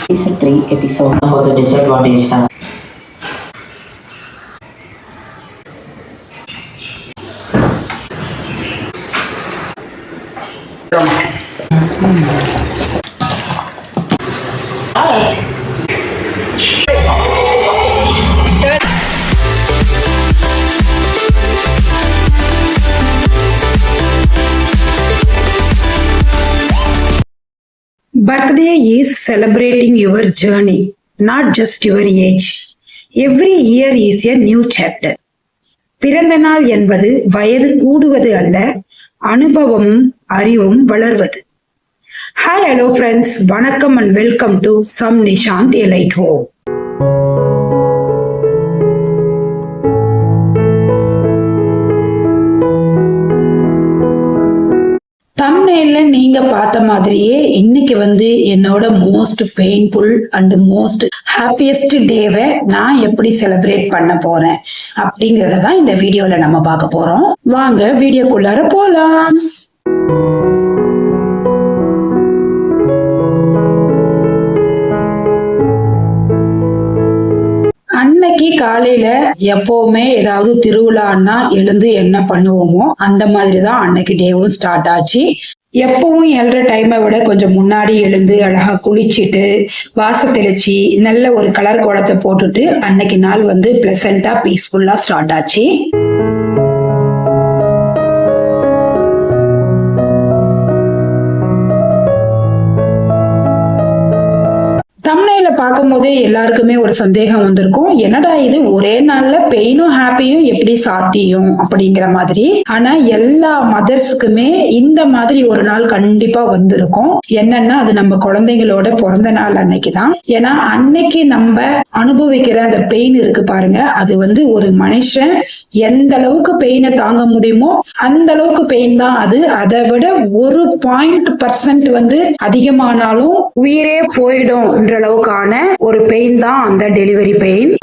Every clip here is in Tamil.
Season 3 episode about the disadvantage. Birthday is celebrating your journey, not just your age. Every year is a new chapter. பிறந்த நாள் என்பது வயது கூடுவது அல்ல, அனுபவமும் அறிவும் வளர்வது. ஹாய் ஹலோ ஃப்ரெண்ட்ஸ், வணக்கம் and welcome to some Nishanth elite home. தம்ப்நெயில்ல நீங்க பார்த்த மாதிரியே இன்னைக்கு என்னோட most painful and most happiest டேவை நான் எப்படி செலிப்ரேட் பண்ண போறேன் அப்படிங்கறத தான் இந்த வீடியோல நம்ம பார்க்க போறோம். வாங்க வீடியோக்குள்ளார போலாம். அன்னைக்கு காலையில எப்பவுமே ஏதாவது திருவிழான்னா எழுந்து என்ன பண்ணுவோமோ அந்த மாதிரிதான் அன்னைக்கு டேவும் ஸ்டார்ட் ஆச்சு. எப்பவும் எழுற டைமை விட கொஞ்சம் முன்னாடி எழுந்து அழகா குளிச்சுட்டு வாச தெளிச்சு நல்ல ஒரு கலர் கோலத்தை போட்டுட்டு அன்னைக்கு நாள் பிளசண்டா பீஸ்ஃபுல்லா ஸ்டார்ட் ஆச்சு. தம்ப்நெயில பார்க்கும் போதே எல்லாருக்குமே ஒரு சந்தேகம் வந்திருக்கும், என்னடா இது ஒரே நாள்ல பெயினும் ஹாப்பியும் எப்படி சாத்தியம் அப்படிங்கிற மாதிரி. ஆனா எல்லா மதர்ஸுக்குமே இந்த மாதிரி ஒரு நாள் கண்டிப்பா வந்திருக்கும். என்னன்னா அது நம்ம குழந்தைங்களோட பிறந்த நாள் அன்னைக்கு தான். ஏன்னா அன்னைக்கு நம்ம அனுபவிக்கிற அந்த பெயின் இருக்கு பாருங்க, அது ஒரு மனுஷன் எந்த அளவுக்கு பெயினை தாங்க முடியுமோ அந்த அளவுக்கு பெயின் தான் அது. அதை விட 1% அதிகமானாலும் உயிரே போயிடும் அளவுக்கான ஒரு பெயின் தான் அந்த டெலிவரி பெயின்.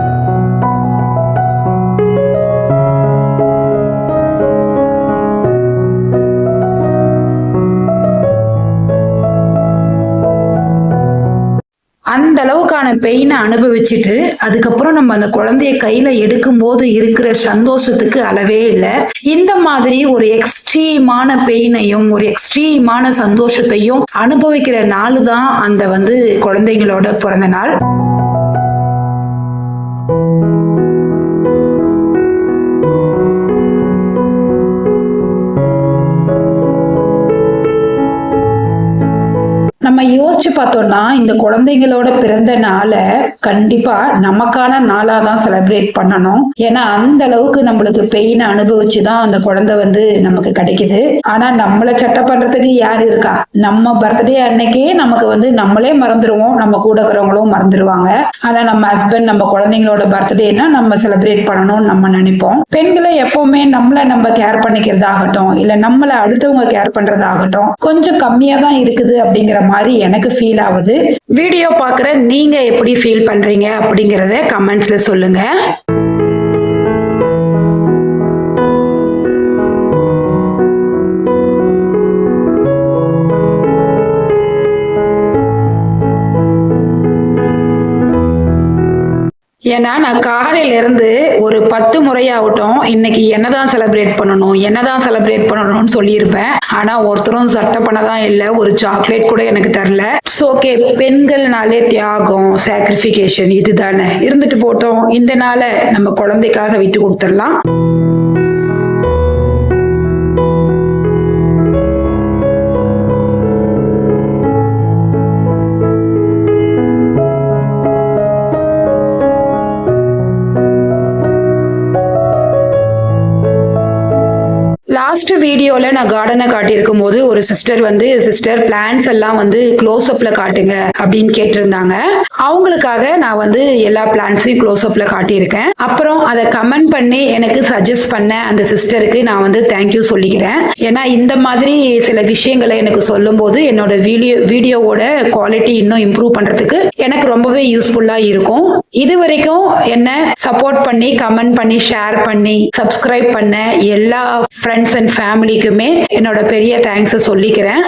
அந்த அளவுக்கான பெயினை அனுபவிச்சுட்டு அதுக்கப்புறம் நம்ம அந்த குழந்தைய கையில எடுக்கும் போது இருக்கிற சந்தோஷத்துக்கு அளவே இல்லை. இந்த மாதிரி ஒரு எக்ஸ்ட்ரீமான பெயினையும் ஒரு எக்ஸ்ட்ரீமான சந்தோஷத்தையும் அனுபவிக்கிற நாள் தான் அந்த குழந்தைங்களோட பிறந்த நாள். நம்ம யோசிச்சு பார்த்தோம்னா இந்த குழந்தைங்களோட பிறந்த நாளை கண்டிப்பா நமக்கான நாளா தான் செலிப்ரேட் பண்ணணும். ஏன்னா அந்த அளவுக்கு நம்மளுக்கு பெயினை அனுபவிச்சுதான் அந்த குழந்தை நமக்கு கிடைக்குது. ஆனா நம்மளை சட்டை பண்றதுக்கு யாரு இருக்கா? நம்ம பர்த்டே அன்னைக்கே நமக்கு நம்மளே மறந்துடுவோம், நம்ம கூட இருக்கிறவங்களும் மறந்துடுவாங்க. ஆனா நம்ம ஹஸ்பண்ட் நம்ம குழந்தைங்களோட பர்த்டேனா நம்ம செலிப்ரேட் பண்ணணும்னு நம்ம நினைப்போம். பெண்களை எப்பவுமே நம்ம கேர் பண்ணிக்கிறதாகட்டும் இல்ல நம்மளை அடுத்தவங்க கேர் பண்றதாகட்டும் கொஞ்சம் கம்மியா தான் இருக்குது அப்படிங்கிற மாதிரி எனக்கு ஃபீல் ஆகுது. வீடியோ பார்க்குற நீங்க எப்படி ஃபீல் பண்றீங்க அப்படிங்கறத கமெண்ட்ஸ்ல சொல்லுங்க. ஏன்னா நான் காலையில இருந்து ஒரு 10 முறையாகட்டும் இன்னைக்கு என்னதான் செலிப்ரேட் பண்ணணும்னு சொல்லியிருப்பேன். ஆனா ஒருத்தரும் சட்டை பண்ணதான் இல்லை, ஒரு சாக்லேட் கூட எனக்கு தரல. ஓகே, பெண்கள்னாலே தியாகம், சாக்ரிஃபிகேஷன் இதுதானே, இருந்துட்டு போட்டோம். இந்த நாளை நம்ம குழந்தைக்காக விட்டு கொடுத்துடலாம். லாஸ்ட் வீடியோல நான் கார்டனை காட்டியிருக்கும் போது ஒரு சிஸ்டர் பிளான்ஸ் எல்லாம் க்ளோஸ் அப்ல காட்டுங்க அப்படின்னு கேட்டிருந்தாங்க. அவங்களுக்காக நான் எல்லா பிளான்ஸையும் க்ளோஸ் அப்ல காட்டியிருக்கேன். அப்புறம் அதை கமெண்ட் பண்ணி எனக்கு சஜஸ்ட் பண்ண அந்த சிஸ்டருக்கு நான் தேங்க்யூ சொல்லிக்கிறேன். ஏன்னா இந்த மாதிரி சில விஷயங்களை எனக்கு சொல்லும் போது என்னோட வீடியோவோட குவாலிட்டி இன்னும் இம்ப்ரூவ் பண்றதுக்கு எனக்கு ரொம்பவே யூஸ்ஃபுல்லா இருக்கும். இது வரைக்கும் என்ன சப்போர்ட் பண்ணி கமெண்ட் பண்ணி ஷேர் பண்ணி சப்ஸ்கிரைப் பண்ண எல்லா ஃப்ரெண்ட்ஸ் அண்ட் ஃபேமிலிக்குமே என்னோட பெரிய தேங்க்ஸை சொல்லிக்கிறேன்.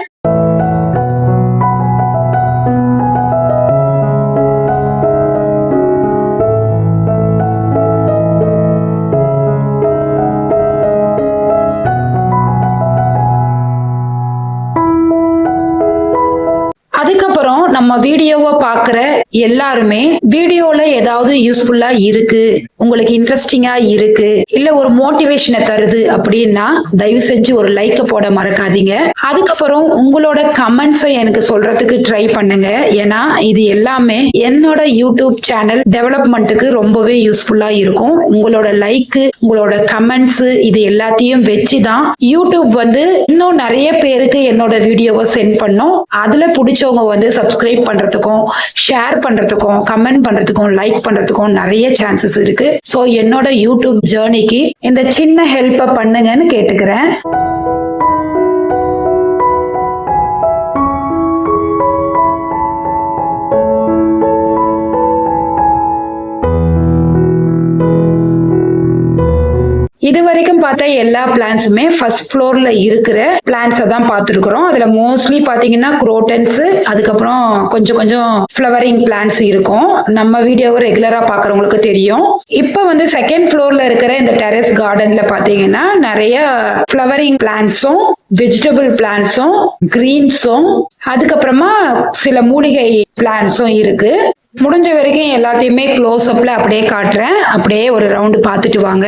நம்ம வீடியோவை பார்க்குற எல்லாருமே வீடியோல ஏதாவது யூஸ்ஃபுல்லா இருக்கு, உங்களுக்கு இன்ட்ரெஸ்டிங்கா இருக்கு, இல்ல ஒரு மோட்டிவேஷனை தருது அப்படின்னா தயவு செஞ்சு ஒரு லைக் போட மறக்காதீங்க. அதுக்கப்புறம் உங்களோட கமெண்ட்ஸை எனக்கு சொல்றதுக்கு ட்ரை பண்ணுங்க. ஏன்னா இது எல்லாமே என்னோட யூடியூப் சேனல் டெவலப்மெண்ட்டுக்கு ரொம்பவே யூஸ்ஃபுல்லா இருக்கும். உங்களோட லைக், உங்களோட கமெண்ட்ஸ் இது எல்லாத்தையும் வச்சுதான் யூடியூப் வந்து இன்னும் நிறைய பேருக்கு என்னோட வீடியோவை சென்ட் பண்ணும். அதுல பிடிச்சவங்க வந்து சப்ஸ்கிரைப் பண்றதுக்கும், ஷேர் பண்றதுக்கும், கமெண்ட் பண்றதுக்கும், லைக் பண்றதுக்கும் நிறைய சான்சஸ் இருக்கு. ஸோ என்னோட யூடியூப் ஜேர்னிக்கு இந்த சின்ன ஹெல்ப்பை பண்ணுங்கன்னு கேட்டுக்கிறேன். இது வரைக்கும் பார்த்த எல்லா பிளான்ஸுமே ஃபர்ஸ்ட் ஃப்ளோர்ல இருக்கிற பிளான்ஸை தான் பார்த்துருக்குறோம். அதுல மோஸ்ட்லி பார்த்தீங்கன்னா குரோட்டன்ஸ், அதுக்கப்புறம் கொஞ்சம் கொஞ்சம் ஃப்ளவரிங் பிளான்ஸ் இருக்கும். நம்ம வீடியோவை ரெகுலரா பார்க்குறவங்களுக்கு தெரியும். இப்போ வந்து செகண்ட் ஃப்ளோர்ல இருக்கிற இந்த டெரஸ் கார்டன்ல பார்த்தீங்கன்னா நிறைய ஃப்ளவரிங் பிளான்ஸும், வெஜிடபிள் பிளான்ஸும், கிரீன்ஸும், அதுக்கப்புறமா சில மூலிகை பிளான்ஸும் இருக்கு. முடிஞ்ச வரைக்கும் எல்லாத்தையுமே க்ளோஸ் அப்ல அப்படியே காட்டுறேன். அப்படியே ஒரு ரவுண்டு பார்த்துட்டு வாங்க.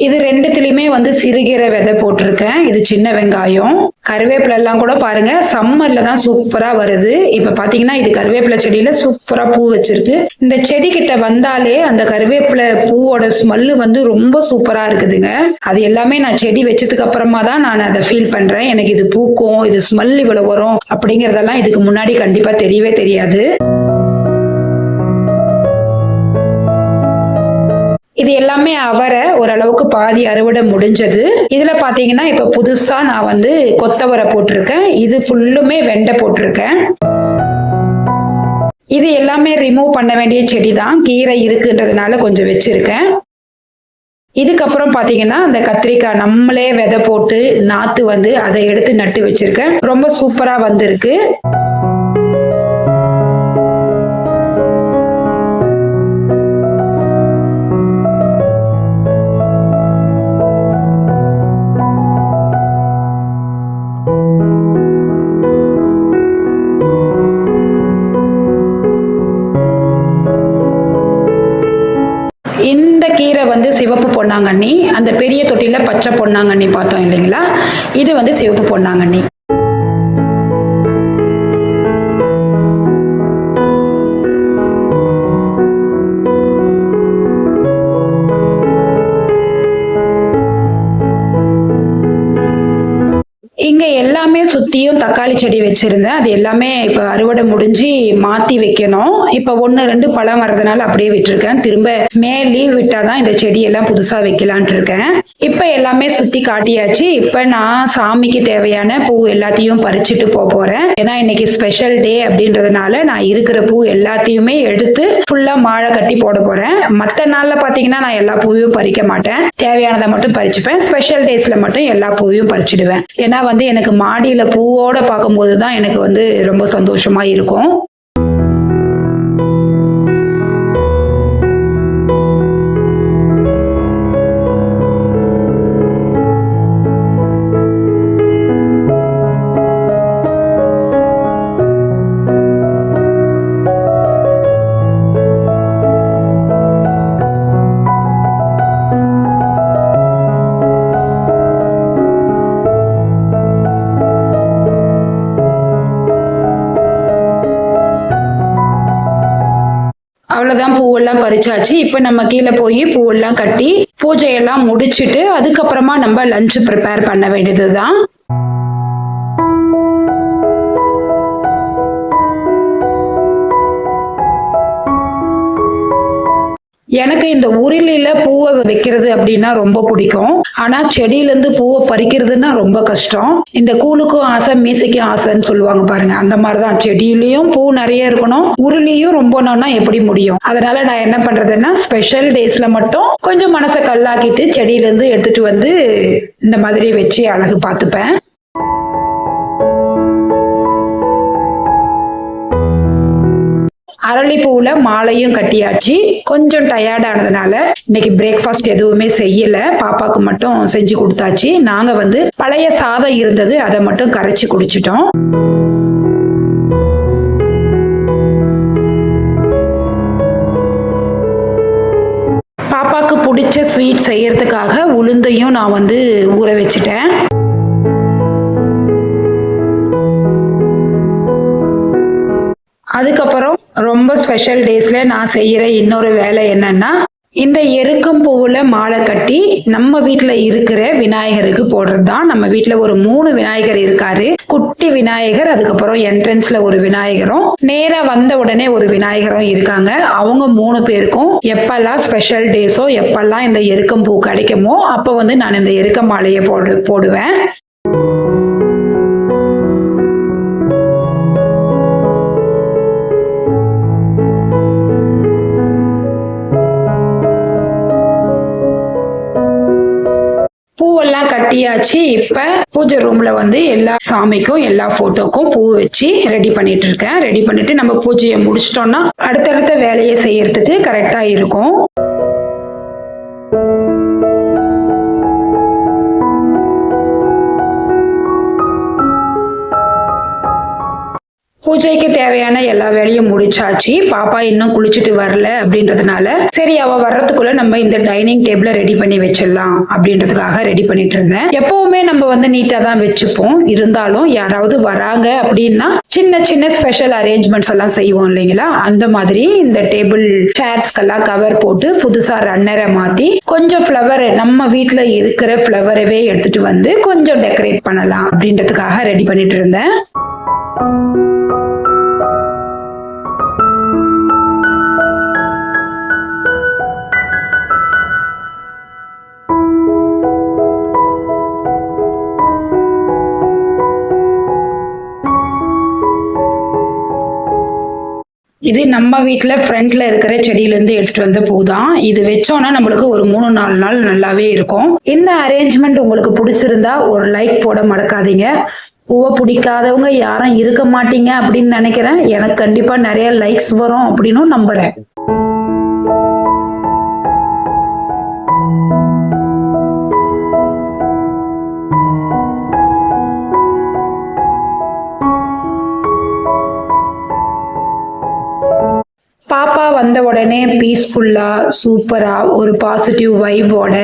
இது ரெண்டுத்துலயுமே வந்து சிறுகீரை விதை போட்டிருக்கேன். இது சின்ன வெங்காயம், கருவேப்பிலை எல்லாம் கூட பாருங்க சம்மர்ல தான் சூப்பரா வருது. இப்ப பாத்தீங்கன்னா இது கருவேப்பிலை செடியில சூப்பரா பூ வச்சிருக்கு. இந்த செடி கிட்ட வந்தாலே அந்த கருவேப்பிலை பூவோட ஸ்மெல்லு வந்து ரொம்ப சூப்பரா இருக்குதுங்க. அது எல்லாமே நான் செடி வச்சதுக்கு அப்புறமா தான் நான் அதை ஃபீல் பண்றேன். எனக்கு இது பூக்கும், இது ஸ்மெல் இவ்வளவு வரும் அப்படிங்கறதெல்லாம் இதுக்கு முன்னாடி கண்டிப்பா தெரியவே தெரியாது. இது எல்லாமே அவரை ஓரளவுக்கு பாதி அறுவடை முடிஞ்சது. இதுல பாத்தீங்கன்னா இப்ப புதுசா நான் வந்து கொத்தவரை போட்டிருக்கேன். இது ஃபுல்லுமே வெண்டை போட்டிருக்கேன். இது எல்லாமே ரிமூவ் பண்ண வேண்டிய செடி தான், கீரை இருக்குன்றதுனால கொஞ்சம் வச்சிருக்கேன். இதுக்கப்புறம் பாத்தீங்கன்னா அந்த கத்திரிக்காய் நம்மளே விதை போட்டு நாத்து வந்து அதை எடுத்து நட்டு வச்சிருக்கேன். ரொம்ப சூப்பரா வந்திருக்கு. இந்த கீரை வந்து சிவப்பு பொன்னாங்கண்ணி, அந்த பெரிய தொட்டில பச்சை பொன்னாங்கண்ணி பார்த்தோம் இல்லைங்களா, இது வந்து சிவப்பு பொன்னாங்கண்ணி. இங்க எல்லாமே சுத்தியும் தக்காளி செடி வச்சிருந்தேன். அது எல்லாமே இப்ப அறுவடை முடிஞ்சு மாத்தி வைக்கணும். இப்ப 1-2 பழம் வர்றதுனால அப்படியே விட்டுருக்கேன். திரும்ப மே லீவ் விட்டாதான் இந்த செடி எல்லாம் புதுசா வைக்கலான் இருக்கேன். இப்ப எல்லாமே சுத்தி காட்டியாச்சு. இப்ப நான் சாமிக்கு தேவையான பூ எல்லாத்தையும் பறிச்சுட்டு போறேன். ஏன்னா இன்னைக்கு ஸ்பெஷல் டே அப்படின்றதுனால நான் இருக்கிற பூ எல்லாத்தையுமே எடுத்து ஃபுல்லா மாலை கட்டி போட போறேன். மத்த நாள்ல பாத்தீங்கன்னா நான் எல்லா பூவையும் பறிக்க மாட்டேன். தேவையானதை மட்டும் பறிச்சுப்பேன். ஸ்பெஷல் டேஸ்ல மட்டும் எல்லா பூவையும் பறிச்சிடுவேன். ஏன்னா எனக்கு மாடியில பூவோட பார்க்கும்போது தான் எனக்கு ரொம்ப சந்தோஷமா இருக்கும். அவ்வளவுதான், பூவெல்லாம் பறிச்சாச்சு. இப்ப நம்ம கீழே போய் பூவெல்லாம் கட்டி பூஜையெல்லாம் முடிச்சுட்டு அதுக்கப்புறமா நம்ம லஞ்ச் ப்ரிப்பேர் பண்ண வேண்டியதுதான். எனக்கு இந்த உருளில பூவை வைக்கிறது அப்படின்னா ரொம்ப பிடிக்கும். ஆனா செடியில இருந்து பூவை பறிக்கிறதுன்னா ரொம்ப கஷ்டம். இந்த கூழுக்கும் ஆசை மீசைக்கும் ஆசைன்னு சொல்லுவாங்க பாருங்க, அந்த மாதிரிதான். செடியிலயும் பூ நிறைய இருக்கணும், உருளியும் ரொம்பணும்னா எப்படி முடியும்? அதனால நான் என்ன பண்றதுன்னா ஸ்பெஷல் டேஸ்ல மட்டும் கொஞ்சம் மனசை கல்லாக்கிட்டு செடியில இருந்து எடுத்துட்டு வந்து இந்த மாதிரி வச்சு அழகு பார்த்துப்பேன். அரளிப்பூவில் மாலையும் கட்டியாச்சு. கொஞ்சம் டயர்ட் ஆனதுனால இன்னைக்கு பிரேக்ஃபாஸ்ட் எதுவுமே செய்யல. பாப்பாக்கு மட்டும் செஞ்சு கொடுத்தாச்சு. நாங்க பழைய சாதம் இருந்தது, அதை மட்டும் கரைச்சி குடிச்சிட்டோம். பாப்பாக்கு பிடிச்ச ஸ்வீட் செய்யறதுக்காக உளுந்தையும் நான் ஊற வச்சுட்டேன். அதுக்கப்புறம் ரொம்ப ஸ்பெஷல் டேஸ்ல நான் செய்யற இன்னொரு வேலை என்னன்னா, இந்த எருக்கம் பூவுல மாலை கட்டி நம்ம வீட்டுல இருக்கிற விநாயகருக்கு போடுறது தான். நம்ம வீட்டுல ஒரு 3 விநாயகர் இருக்காரு. குட்டி விநாயகர், அதுக்கப்புறம் என்ட்ரன்ஸ்ல ஒரு விநாயகரும், நேரா வந்த உடனே ஒரு விநாயகரும் இருக்காங்க. அவங்க 3 பேருக்கும் எப்பெல்லாம் ஸ்பெஷல் டேஸோ, எப்பெல்லாம் இந்த எருக்கம் பூ கிடைக்குமோ அப்ப நான் இந்த எருக்க மாலையை போடுவேன். பூவெல்லாம் கட்டியாச்சு. இப்ப பூஜை ரூம்ல எல்லா சாமிக்கும் எல்லா போட்டோக்கும் பூ வச்சு ரெடி பண்ணிட்டு இருக்கேன். ரெடி பண்ணிட்டு நம்ம பூஜையை முடிச்சிட்டோம்னா அடுத்தடுத்த வேலையை செய்யறதுக்கு கரெக்டா இருக்கும். பூஜைக்கு தேவையான எல்லா வேலையும் முடிச்சாச்சு. பாப்பா இன்னும் குளிச்சுட்டு வரல அப்படின்றதுனால சரி அவ வர்றதுக்குள்ள நம்ம இந்த டைனிங் டேபிள ரெடி பண்ணி வச்சிடலாம் அப்படின்றதுக்காக ரெடி பண்ணிட்டு இருந்தேன். எப்பவுமே நம்ம நீட்டா தான் வச்சுப்போம். இருந்தாலும் யாராவது வராங்க அப்படின்னா சின்ன சின்ன ஸ்பெஷல் அரேஞ்ச்மெண்ட்ஸ் எல்லாம் செய்வோம் இல்லைங்களா, அந்த மாதிரி இந்த டேபிள் சேர்ஸ்க்கெல்லாம் கவர் போட்டு புதுசா ரன்னரை மாத்தி கொஞ்சம் ஃப்ளவர் நம்ம வீட்டுல இருக்கிற ஃப்ளவரவே எடுத்துட்டு கொஞ்சம் டெக்கரேட் பண்ணலாம் அப்படின்றதுக்காக ரெடி பண்ணிட்டு இருந்தேன். இது நம்ம வீட்டுல ஃப்ரண்ட்ல இருக்கிற செடியில இருந்து எடுத்துட்டு வந்த பூ தான். இது வச்சோம்னா நம்மளுக்கு ஒரு 3-4 நாள் நல்லாவே இருக்கும். இந்த அரேஞ்ச்மெண்ட் உங்களுக்கு பிடிச்சிருந்தா ஒரு லைக் போட மறக்காதீங்க. பூவை பிடிக்காதவங்க யாரும் இருக்க மாட்டீங்க அப்படின்னு நினைக்கிறேன். எனக்கு கண்டிப்பா நிறைய லைக்ஸ் வரும் அப்படின்னு நம்புறேன். பாப்பா வந்த உடனே பீஸ்ஃபுல்லா சூப்பரா ஒரு பாசிட்டிவ் வைபோட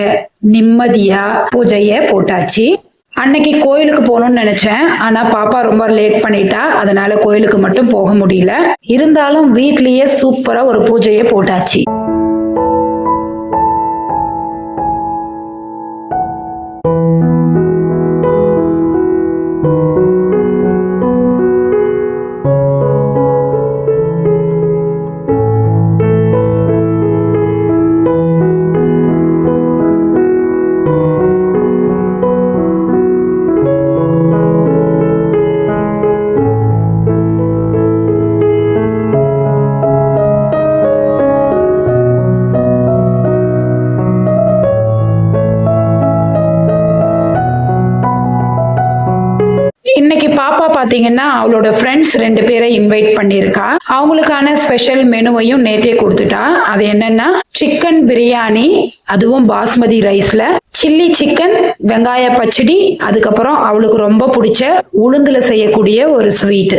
நிம்மதியா பூஜைய போட்டாச்சு. அன்னைக்கு கோயிலுக்கு போகணும்னு நினைச்சேன். ஆனா பாப்பா ரொம்ப லேட் பண்ணிட்டா, அதனால கோயிலுக்கு மட்டும் போக முடியல. இருந்தாலும் வீட்லயே சூப்பரா ஒரு பூஜையை போட்டாச்சு. இன்னைக்கு பாப்பா பாத்தீங்கன்னா அவளோட ஃப்ரெண்ட்ஸ் 2 பேரை இன்வைட் பண்ணியிருக்கா. அவங்களுக்கான ஸ்பெஷல் மெனுவையும் நேத்தே கொடுத்துட்டா. அது என்னன்னா சிக்கன் பிரியாணி, அதுவும் பாஸ்மதி ரைஸ்ல, சில்லி சிக்கன், வெங்காய பச்சடி, அதுக்கப்புறம் அவளுக்கு ரொம்ப பிடிச்ச உளுந்துல செய்யக்கூடிய ஒரு ஸ்வீட்.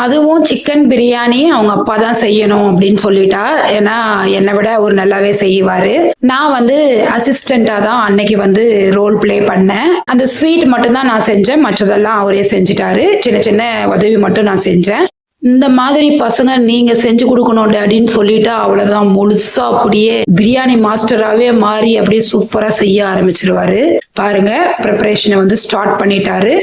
அதுவும் சிக்கன் பிரியாணி அவங்க அப்பா தான் செய்யணும் அப்படின்னு சொல்லிட்டா. ஏன்னா என்னை விட அவர் நல்லாவே செய்வாரு. நான் வந்து அசிஸ்டண்டா தான் அன்னைக்கு வந்து ரோல் பிளே பண்ணேன். அந்த ஸ்வீட் மட்டும் தான் நான் செஞ்சேன், மற்றதெல்லாம் அவரே செஞ்சுட்டாரு. சின்ன சின்ன உதவி மட்டும் நான் செஞ்சேன். இந்த மாதிரி பசங்க நீங்க செஞ்சு கொடுக்கணும் டேடின்னு சொல்லிட்டு அவ்வளவுதான், முழுசா அப்படியே பிரியாணி மாஸ்டராகவே மாறி அப்படியே சூப்பரா செய்ய ஆரம்பிச்சிருவாரு. பாருங்க, ப்ரிப்பரேஷனை வந்து ஸ்டார்ட் பண்ணிட்டாரு.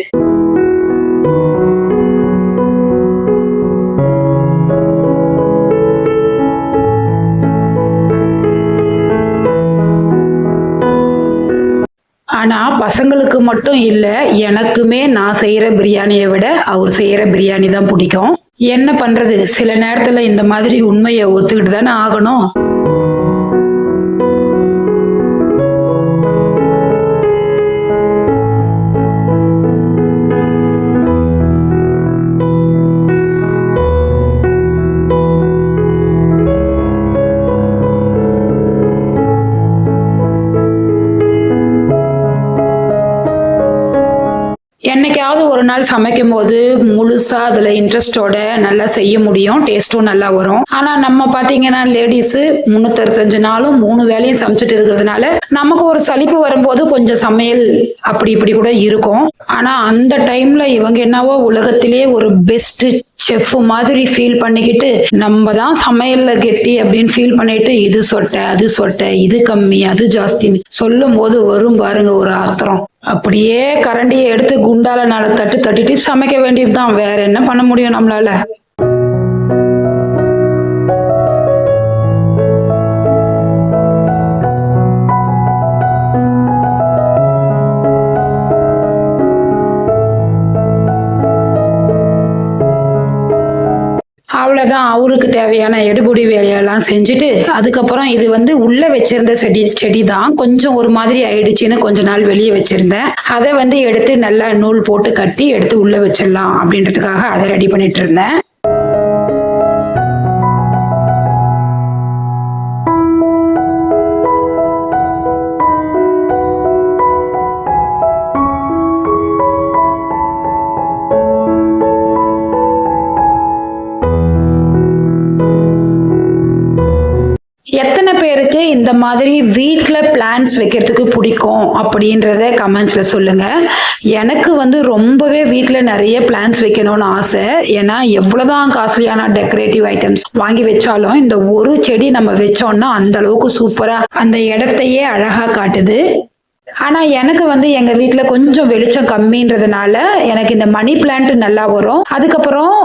ஆனா பசங்களுக்கு மட்டும் இல்ல, எனக்குமே நான் செய்யற பிரியாணியை விட அவர் செய்யற பிரியாணி தான் பிடிக்கும். என்ன பண்றது, சில நேரத்துல இந்த மாதிரி உண்மையை ஒத்துக்கிட்டு தானே ஆகணும். என்னைக்காவது ஒரு நாள் சமைக்கும் போது முழுசா அதுல இன்ட்ரெஸ்டோட நல்லா செய்ய முடியும், டேஸ்டும் நல்லா வரும். ஆனா நம்ம பாத்தீங்கன்னா லேடிஸ் 365 நாளும் 3 வேலையும் சமைச்சிட்டு இருக்கிறதுனால நமக்கு ஒரு சலிப்பு வரும்போது கொஞ்சம் சமையல் அப்படி இப்படி கூட இருக்கும். ஆனா அந்த டைம்ல இவங்க என்னவோ உலகத்திலேயே ஒரு பெஸ்ட் செஃப் மாதிரி ஃபீல் பண்ணிக்கிட்டு நம்ம தான் சமையல்ல கெட்டி அப்படின்னு ஃபீல் பண்ணிட்டு இது சொட்டை அது சொட்டை, இது கம்மி அது ஜாஸ்தின்னு சொல்லும் போது வரும் பாருங்க ஒரு ஆத்திரம். அப்படியே கரண்டியை எடுத்து குண்டால நாளை தட்டிட்டு சமைக்க வேண்டியதுதான். வேற என்ன பண்ண முடியும் நம்மளால? அவ்வளவுதான், அவருக்கு தேவையான எடுபொடி வேலையெல்லாம் செஞ்சுட்டு அதுக்கப்புறம் இது வந்து உள்ள வச்சிருந்த செடி தான் கொஞ்சம் ஒரு மாதிரி ஆயிடுச்சுன்னு கொஞ்ச நாள் வெளியே வச்சிருந்தேன். அதை வந்து எடுத்து நல்லா நூல் போட்டு கட்டி எடுத்து உள்ள வச்சிடலாம் அப்படின்றதுக்காக அதை ரெடி பண்ணிட்டு இருந்தேன். எத்தனை பேருக்கு இந்த மாதிரி வீட்டில் பிளான்ஸ் வைக்கிறதுக்கு பிடிக்கும் அப்படின்றத கமெண்ட்ஸில் சொல்லுங்க. எனக்கு வந்து ரொம்பவே வீட்டில் நிறைய பிளான்ஸ் வைக்கணும்னு ஆசை. ஏன்னா எவ்வளோதான் காஸ்ட்லியான டெக்கரேட்டிவ் ஐட்டம்ஸ் வாங்கி வச்சாலும் இந்த ஒரு செடி நம்ம வச்சோம்னா அந்த அளவுக்கு சூப்பராக அந்த இடத்தையே அழகாக காட்டுது. ஆனால் எனக்கு வந்து எங்கள் வீட்டில் கொஞ்சம் வெளிச்சம் கம்மின்றதுனால எனக்கு இந்த மணி பிளான்ட் நல்லா வரும், அதுக்கப்புறம்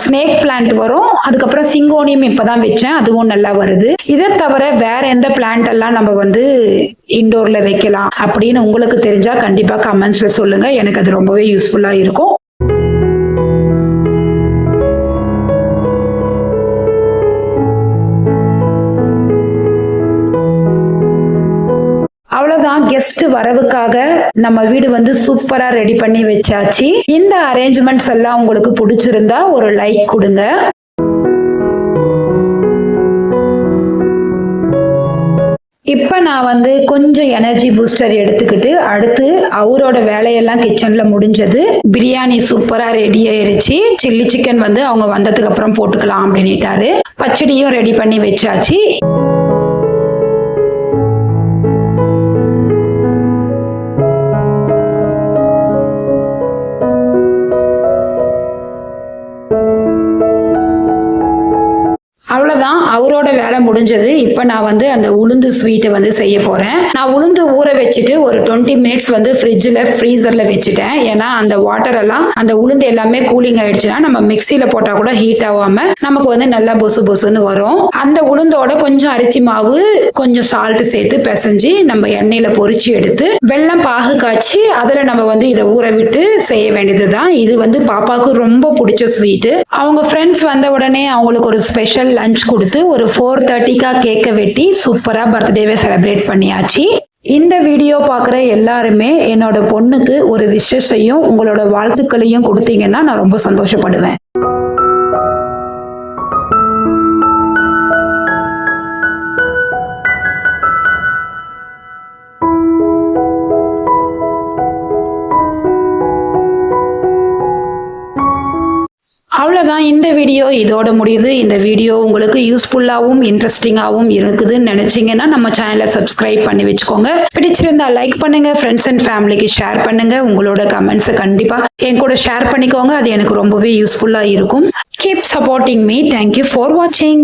ஸ்னேக் பிளான்ட் வரும், அதுக்கப்புறம் சிங்கோனியம் இப்போ தான் வச்சேன், அதுவும் நல்லா வருது. இதை தவிர வேற எந்த பிளான்ட் எல்லாம் நம்ம வந்து இன்டோரில் வைக்கலாம் அப்படின்னு உங்களுக்கு தெரிஞ்சால் கண்டிப்பாக கமெண்ட்ஸில் சொல்லுங்கள். எனக்கு அது ரொம்பவே யூஸ்ஃபுல்லாக இருக்கும். அவ்வளவுதான், கெஸ்ட் வரவுக்காக நம்ம வீடு வந்து சூப்பரா ரெடி பண்ணி வச்சாச்சு. இந்த அரேஞ்ச்மெண்ட்ஸ் எல்லாம் உங்களுக்கு பிடிச்சிருந்தா ஒரு லைக் கொடுங்க. இப்ப நான் வந்து கொஞ்சம் எனர்ஜி பூஸ்டர் எடுத்துக்கிட்டு அடுத்து அவரோட வேலையெல்லாம் கிச்சன்ல முடிஞ்சது. பிரியாணி சூப்பரா ரெடி ஆயிருச்சு. சில்லி சிக்கன் வந்து அவங்க வந்ததுக்கு அப்புறம் போட்டுக்கலாம் அப்படின்னுட்டாரு. பச்சடியும் ரெடி பண்ணி வச்சாச்சு. அவ்வளவுதான், அவரோட வேலை முடிஞ்சது. இப்போ நான் வந்து அந்த உளுந்து ஸ்வீட்டை வந்து செய்ய போகிறேன். நான் உளுந்து ஊற வச்சுட்டு ஒரு 20 மினிட்ஸ் வந்து ஃப்ரீசரில் வச்சுட்டேன். ஏன்னா அந்த வாட்டர் எல்லாம் அந்த உளுந்து எல்லாமே கூலிங் ஆயிடுச்சுன்னா நம்ம மிக்சியில் போட்டால் கூட ஹீட் ஆகாம நமக்கு வந்து நல்லா பொசு பொசுன்னு வரும். அந்த உளுந்தோட கொஞ்சம் அரிசி மாவு, கொஞ்சம் சால்ட் சேர்த்து பிசைஞ்சு நம்ம எண்ணெயில் பொரிச்சு எடுத்து வெல்லம் பாகு காய்ச்சி அதில் நம்ம வந்து இதை ஊற விட்டு செய்ய வேண்டியதுதான். இது வந்து பாப்பாவுக்கு ரொம்ப பிடிச்ச ஸ்வீட்டு. அவங்க ஃப்ரெண்ட்ஸ் வந்த உடனே அவங்களுக்கு ஒரு ஸ்பெஷல் லஞ்ச் கொடுத்து ஒரு 4:30 கேக்கை வெட்டி சூப்பரா பர்த்டேவை செலிப்ரேட் பண்ணியாச்சு. இந்த வீடியோ பார்க்குற எல்லாருமே என்னோட பொண்ணுக்கு ஒரு விஷஸையும் உங்களோட வாழ்த்துக்களையும் கொடுத்தீங்கன்னா நான் ரொம்ப சந்தோஷப்படுவேன். அவ்வளோதான், இந்த வீடியோ இதோட முடியுது. இந்த வீடியோ உங்களுக்கு யூஸ்ஃபுல்லாகவும் இன்ட்ரெஸ்டிங்காகவும் இருக்குதுன்னு நினச்சிங்கன்னா நம்ம சேனலை சப்ஸ்கிரைப் பண்ணி வச்சுக்கோங்க. பிடிச்சிருந்தா லைக் பண்ணுங்க, ஃப்ரெண்ட்ஸ் அண்ட் ஃபேமிலிக்கு ஷேர் பண்ணுங்க. உங்களோட கமெண்ட்ஸை கண்டிப்பாக என் கூட ஷேர் பண்ணிக்கோங்க. அது எனக்கு ரொம்பவே யூஸ்ஃபுல்லாக இருக்கும். Keep supporting me. Thank you for வாட்சிங்.